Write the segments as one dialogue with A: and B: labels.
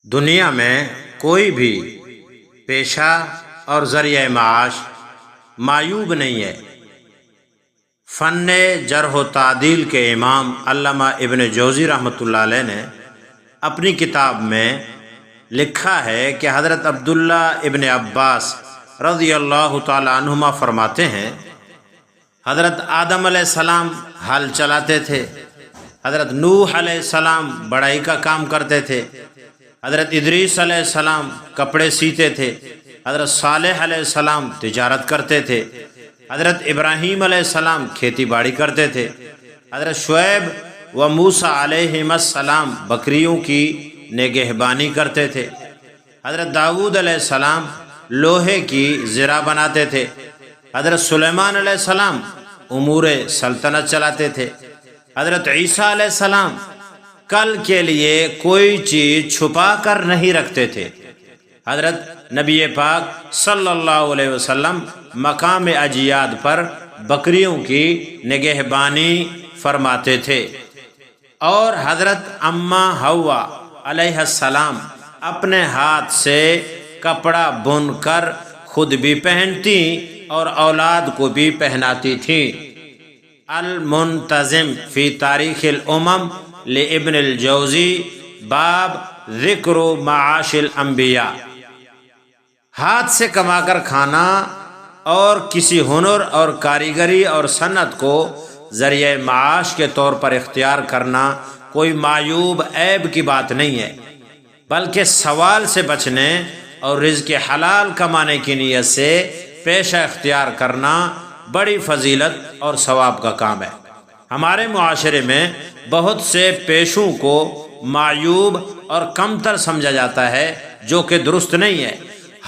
A: دنیا میں کوئی بھی پیشہ اور ذریعہ معاش معیوب نہیں ہے۔ فن جرح و تعدیل کے امام علامہ ابن جوزی رحمۃ اللہ علیہ نے اپنی کتاب میں لکھا ہے کہ حضرت عبداللہ ابن عباس رضی اللہ تعالی عنہما فرماتے ہیں، حضرت آدم علیہ السلام ہل چلاتے تھے، حضرت نوح علیہ السلام بڑھائی کا کام کرتے تھے، حضرت ادریس علیہ السلام کپڑے سیتے تھے، حضرت صالح علیہ السلام تجارت کرتے تھے، حضرت ابراہیم علیہ السلام کھیتی باڑی کرتے تھے، حضرت شعیب و موسیٰ علیہ السلام بکریوں کی نگہبانی کرتے تھے، حضرت داؤد علیہ السلام لوہے کی زرہ بناتے تھے، حضرت سلیمان علیہ السلام امور سلطنت چلاتے تھے، حضرت عیسیٰ علیہ السلام کل کے لیے کوئی چیز چھپا کر نہیں رکھتے تھے، حضرت نبی پاک صلی اللہ علیہ وسلم مقام اجیاد پر بکریوں کی نگہبانی فرماتے تھے، اور حضرت اماں حوا علیہ السلام اپنے ہاتھ سے کپڑا بن کر خود بھی پہنتی اور اولاد کو بھی پہناتی تھی۔ المنتظم فی تاریخ الامم لابن الجوزی باب ذکر معاش الانبیاء۔ ہاتھ سے کما کر کھانا اور کسی ہنر اور کاریگری اور صنعت کو ذریعہ معاش کے طور پر اختیار کرنا کوئی معیوب عیب کی بات نہیں ہے، بلکہ سوال سے بچنے اور رزق حلال کمانے کی نیت سے پیشہ اختیار کرنا بڑی فضیلت اور ثواب کا کام ہے۔ ہمارے معاشرے میں بہت سے پیشوں کو معیوب اور کمتر سمجھا جاتا ہے، جو کہ درست نہیں ہے۔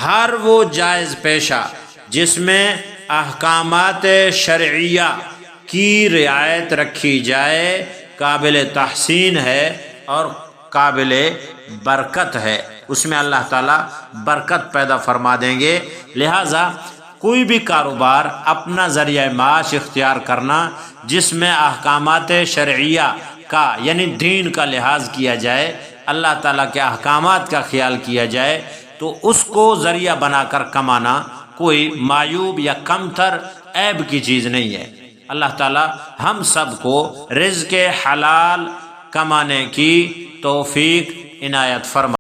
A: ہر وہ جائز پیشہ جس میں احکامات شرعیہ کی رعایت رکھی جائے قابل تحسین ہے اور قابل برکت ہے، اس میں اللہ تعالیٰ برکت پیدا فرما دیں گے۔ لہٰذا کوئی بھی کاروبار اپنا ذریعہ معاش اختیار کرنا جس میں احکامات شرعیہ کا یعنی دین کا لحاظ کیا جائے، اللہ تعالیٰ کے احکامات کا خیال کیا جائے، تو اس کو ذریعہ بنا کر کمانا کوئی معیوب یا کمتر عیب کی چیز نہیں ہے۔ اللہ تعالیٰ ہم سب کو رزق حلال کمانے کی توفیق عنایت فرمائے۔